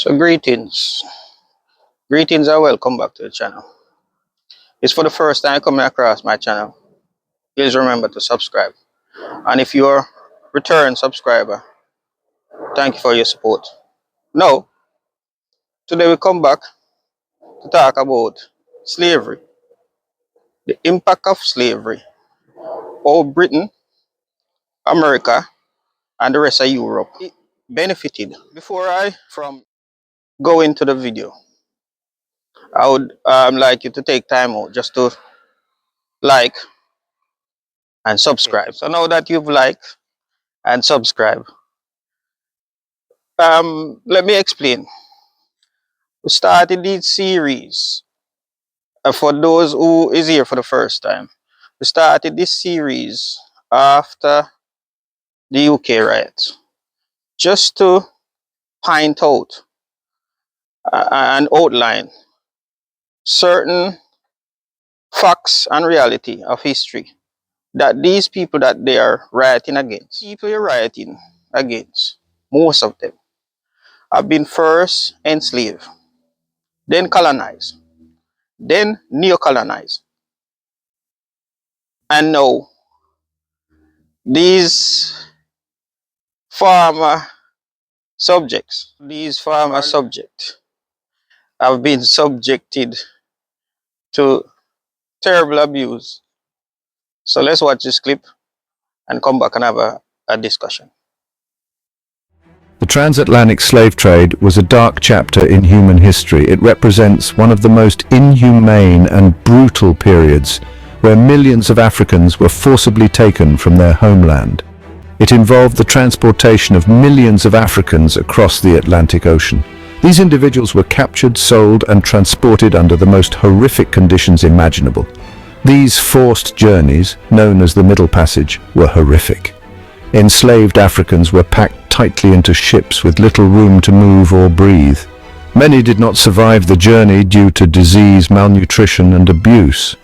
So greetings and welcome back to the channel. If for the first time coming across my channel, please remember to subscribe. And if you're a return subscriber, thank you for your support. Now, today we come back to talk about slavery, the impact of slavery, how Britain, America, and the rest of Europe benefited. Before I go into the video, I would like you to take time out just to like and subscribe. So now that you've liked and subscribed, let me explain. We started this series for those who is here for the first time. We started this series after the UK riots, just to point out and outline certain facts and reality of history that these people that they are rioting against, people you're rioting against, most of them have been first enslaved, then colonized, then neo-colonized. And now these former subjects have been subjected to terrible abuse. So let's watch this clip and come back and have a discussion. The transatlantic slave trade was a dark chapter in human history. It represents one of the most inhumane and brutal periods where millions of Africans were forcibly taken from their homeland. It involved the transportation of millions of Africans across the Atlantic Ocean. These individuals were captured, sold, and transported under the most horrific conditions imaginable. These forced journeys, known as the Middle Passage, were horrific. Enslaved Africans were packed tightly into ships with little room to move or breathe. Many did not survive the journey due to disease, malnutrition, and abuse.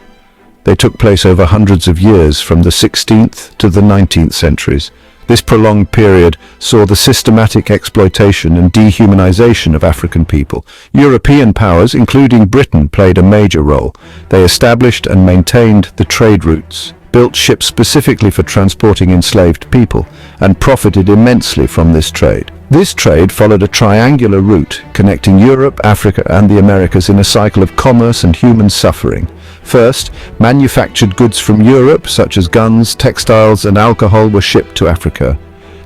They took place over hundreds of years, from the 16th to the 19th centuries. This prolonged period saw the systematic exploitation and dehumanization of African people. European powers, including Britain, played a major role. They established and maintained the trade routes, built ships specifically for transporting enslaved people, and profited immensely from this trade. This trade followed a triangular route connecting Europe, Africa, and the Americas in a cycle of commerce and human suffering. First, manufactured goods from Europe, such as guns, textiles, and alcohol, were shipped to Africa.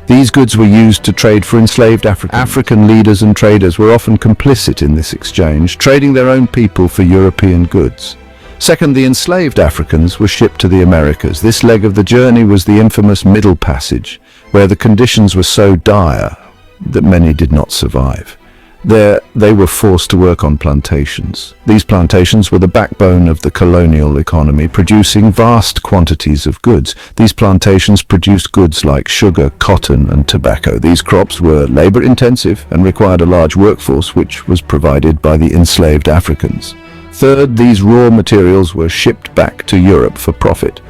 These goods were used to trade for enslaved Africans. African leaders and traders were often complicit in this exchange, trading their own people for European goods. Second, the enslaved Africans were shipped to the Americas. This leg of the journey was the infamous Middle Passage, where the conditions were so dire that many did not survive. There, they were forced to work on plantations. These plantations were the backbone of the colonial economy, producing vast quantities of goods. These plantations produced goods like sugar, cotton, and tobacco. These crops were labor-intensive and required a large workforce, which was provided by the enslaved Africans. Third, these raw materials were shipped back to Europe for profit.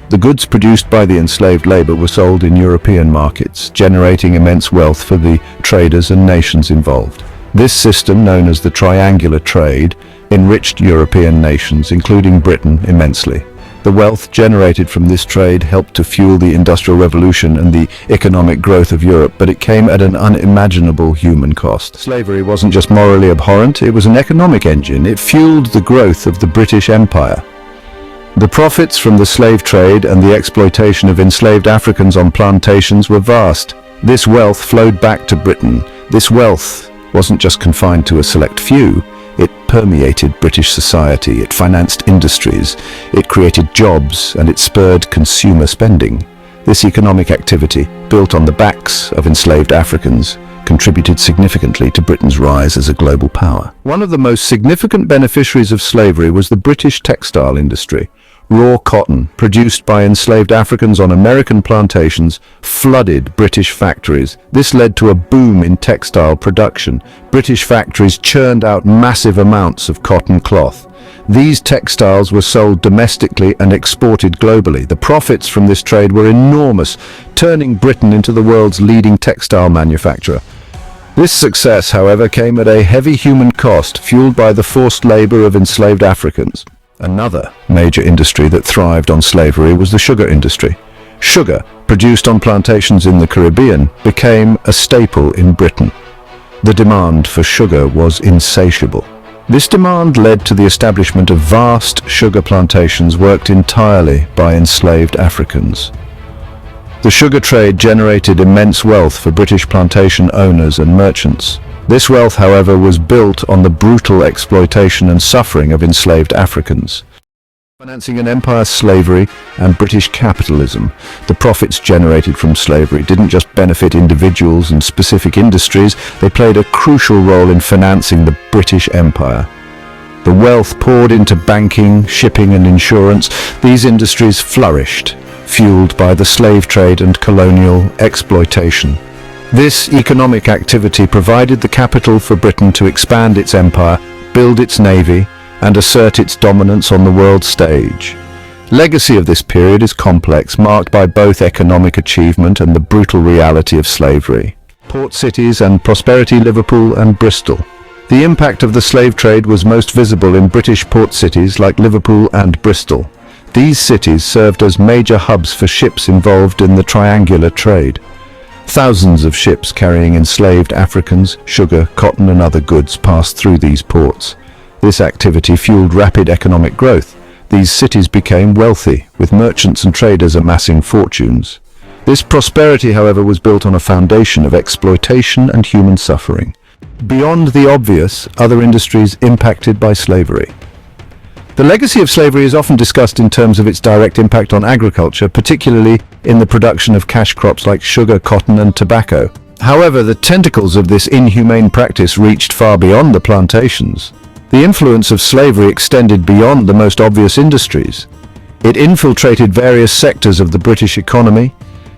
The goods produced by the enslaved labor were sold in European markets, generating immense wealth for the traders and nations involved. This system, known as the triangular trade, enriched European nations, including Britain, immensely. The wealth generated from this trade helped to fuel the Industrial Revolution and the economic growth of Europe, but it came at an unimaginable human cost. Slavery wasn't just morally abhorrent, it was an economic engine. It fueled the growth of the British Empire. The profits from the slave trade and the exploitation of enslaved Africans on plantations were vast. This wealth flowed back to Britain. This wealth wasn't just confined to a select few. It permeated British society, it financed industries, it created jobs, and it spurred consumer spending. This economic activity, built on the backs of enslaved Africans, contributed significantly to Britain's rise as a global power. One of the most significant beneficiaries of slavery was the British textile industry. Raw cotton, produced by enslaved Africans on American plantations, flooded British factories. This led to a boom in textile production. British factories churned out massive amounts of cotton cloth. These textiles were sold domestically and exported globally. The profits from this trade were enormous, turning Britain into the world's leading textile manufacturer. This success, however, came at a heavy human cost, fueled by the forced labor of enslaved Africans. Another major industry that thrived on slavery was the sugar industry. Sugar, produced on plantations in the Caribbean, became a staple in Britain. The demand for sugar was insatiable. This demand led to the establishment of vast sugar plantations worked entirely by enslaved Africans. The sugar trade generated immense wealth for British plantation owners and merchants. This wealth, however, was built on the brutal exploitation and suffering of enslaved Africans. Financing an empire's slavery and British capitalism, the profits generated from slavery didn't just benefit individuals and specific industries, they played a crucial role in financing the British Empire. The wealth poured into banking, shipping and insurance. These industries flourished, fueled by the slave trade and colonial exploitation. This economic activity provided the capital for Britain to expand its empire, build its navy, and assert its dominance on the world stage. Legacy of this period is complex, marked by both economic achievement and the brutal reality of slavery. Port cities and prosperity: Liverpool and Bristol. The impact of the slave trade was most visible in British port cities like Liverpool and Bristol. These cities served as major hubs for ships involved in the triangular trade. Thousands of ships carrying enslaved Africans, sugar, cotton and other goods passed through these ports. This activity fueled rapid economic growth. These cities became wealthy, with merchants and traders amassing fortunes. This prosperity, however, was built on a foundation of exploitation and human suffering. Beyond the obvious, other industries impacted by slavery. The legacy of slavery is often discussed in terms of its direct impact on agriculture, particularly in the production of cash crops like sugar, cotton and tobacco. However, the tentacles of this inhumane practice reached far beyond the plantations. The influence of slavery extended beyond the most obvious industries. It infiltrated various sectors of the British economy,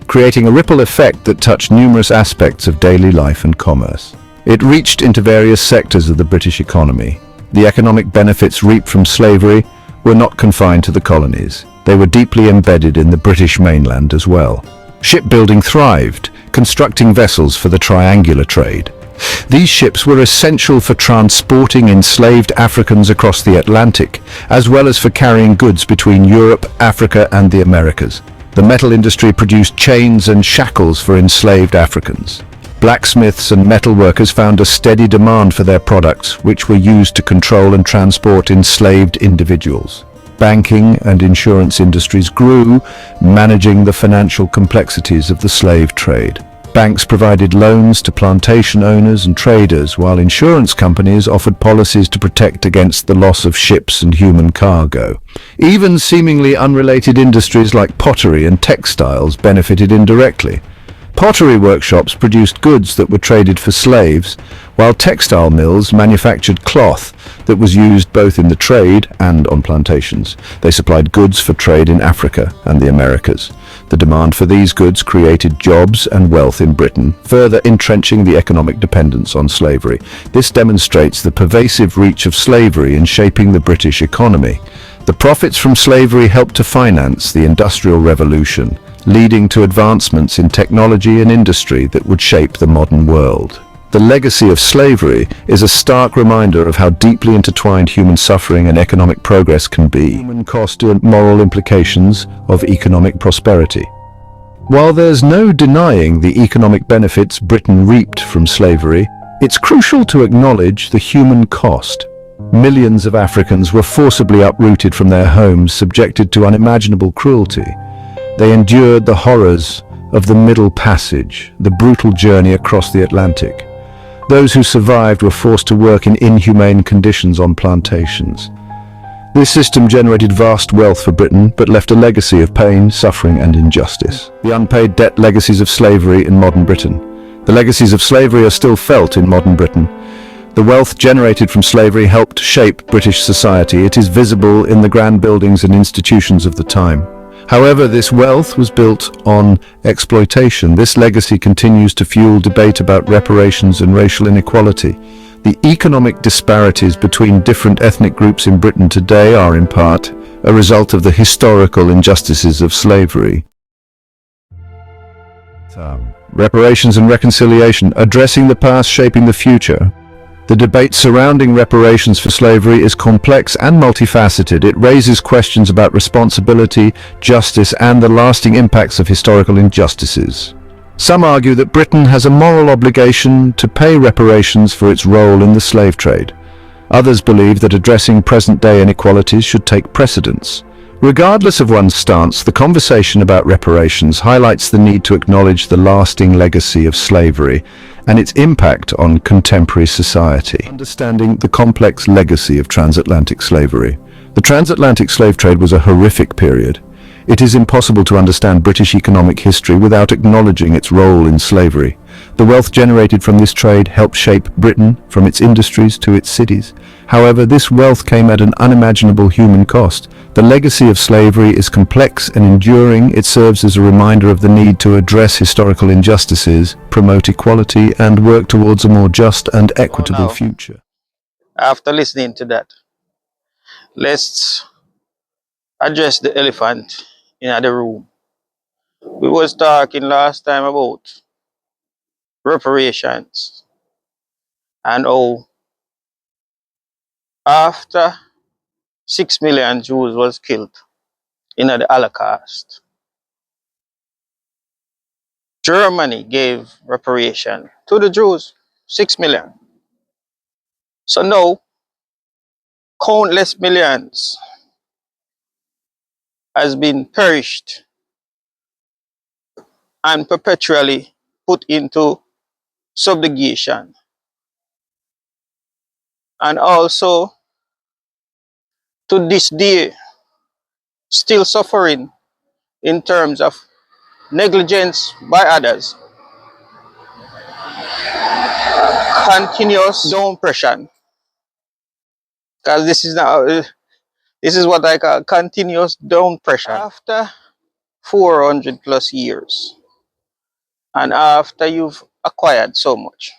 creating a ripple effect that touched numerous aspects of daily life and commerce. It reached into various sectors of the British economy. The economic benefits reaped from slavery were not confined to the colonies. They were deeply embedded in the British mainland as well. Shipbuilding thrived, constructing vessels for the triangular trade. These ships were essential for transporting enslaved Africans across the Atlantic, as well as for carrying goods between Europe, Africa and the Americas. The metal industry produced chains and shackles for enslaved Africans. Blacksmiths and metalworkers found a steady demand for their products, which were used to control and transport enslaved individuals. Banking and insurance industries grew, managing the financial complexities of the slave trade. Banks provided loans to plantation owners and traders, while insurance companies offered policies to protect against the loss of ships and human cargo. Even seemingly unrelated industries like pottery and textiles benefited indirectly. Pottery workshops produced goods that were traded for slaves, while textile mills manufactured cloth that was used both in the trade and on plantations. They supplied goods for trade in Africa and the Americas. The demand for these goods created jobs and wealth in Britain, further entrenching the economic dependence on slavery. This demonstrates the pervasive reach of slavery in shaping the British economy. The profits from slavery helped to finance the Industrial Revolution, leading to advancements in technology and industry that would shape the modern world. The legacy of slavery is a stark reminder of how deeply intertwined human suffering and economic progress can be. Human cost and moral implications of economic prosperity. While there's no denying the economic benefits Britain reaped from slavery, it's crucial to acknowledge the human cost. Millions of Africans were forcibly uprooted from their homes, subjected to unimaginable cruelty. They endured the horrors of the Middle Passage, the brutal journey across the Atlantic. Those who survived were forced to work in inhumane conditions on plantations. This system generated vast wealth for Britain, but left a legacy of pain, suffering and injustice. The unpaid debt legacies of slavery in modern Britain. The legacies of slavery are still felt in modern Britain. The wealth generated from slavery helped shape British society. It is visible in the grand buildings and institutions of the time. However, this wealth was built on exploitation. This legacy continues to fuel debate about reparations and racial inequality. The economic disparities between different ethnic groups in Britain today are in part a result of the historical injustices of slavery. Reparations and reconciliation, addressing the past, shaping the future. The debate surrounding reparations for slavery is complex and multifaceted. It raises questions about responsibility, justice, and the lasting impacts of historical injustices. Some argue that Britain has a moral obligation to pay reparations for its role in the slave trade. Others believe that addressing present-day inequalities should take precedence. Regardless of one's stance, the conversation about reparations highlights the need to acknowledge the lasting legacy of slavery and its impact on contemporary society. Understanding the complex legacy of transatlantic slavery. The transatlantic slave trade was a horrific period. It is impossible to understand British economic history without acknowledging its role in slavery. The wealth generated from this trade helped shape Britain, from its industries to its cities. However, this wealth came at an unimaginable human cost. The legacy of slavery is complex and enduring. It serves as a reminder of the need to address historical injustices, promote equality, and work towards a more just and equitable future. After listening to that, let's address the elephant in the room. We was talking last time about reparations and how after 6 million Jews was killed in the Holocaust, Germany gave reparation to the Jews, 6 million. So now, countless millions has been perished and perpetually put into subjugation. And also, to this day, still suffering in terms of negligence by others, continuous down pressure, because this is what I call continuous down pressure. After 400 plus years, and after you've acquired so much,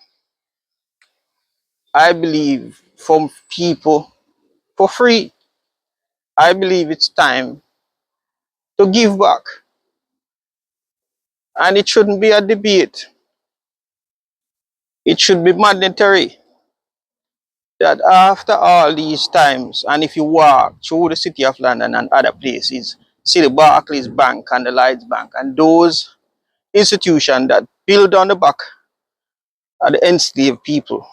I believe from people for free, I believe it's time to give back. And it shouldn't be a debate. It should be mandatory that after all these times, and if you walk through the city of London and other places, see the Barclays Bank and the Lloyds Bank and those institutions that build on the back of the enslaved people,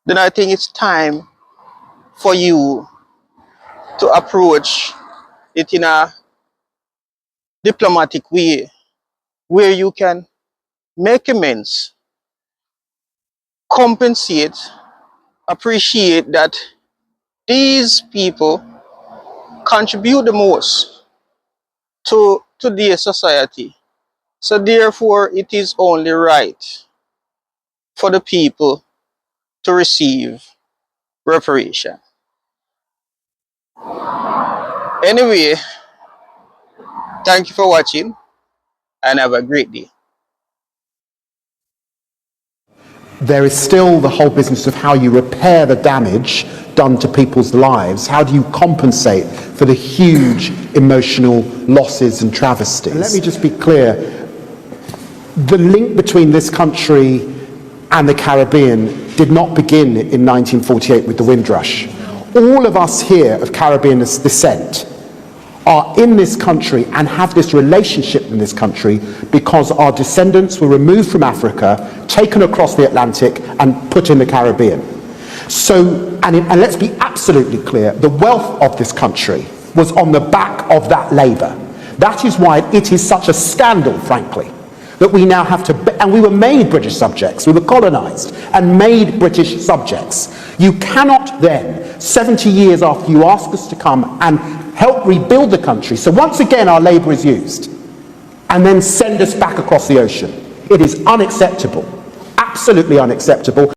then I think it's time for you to approach it in a diplomatic way where you can make amends, compensate, appreciate that these people contribute the most to their society. So therefore, it is only right for the people to receive reparation. Anyway, thank you for watching and have a great day. There is still the whole business of how you repair the damage done to people's lives. How do you compensate for the huge emotional losses and travesties? And let me just be clear, the link between this country and the Caribbean did not begin in 1948 with the Windrush. All of us here of Caribbean descent are in this country and have this relationship in this country because our descendants were removed from Africa, taken across the Atlantic and put in the Caribbean. So, and let's be absolutely clear, the wealth of this country was on the back of that labour. That is why it is such a scandal, frankly, that we now have to, and we were made British subjects, we were colonised and made British subjects. You cannot then, 70 years after you ask us to come and help rebuild the country, so once again our labour is used, and then send us back across the ocean. It is unacceptable, absolutely unacceptable.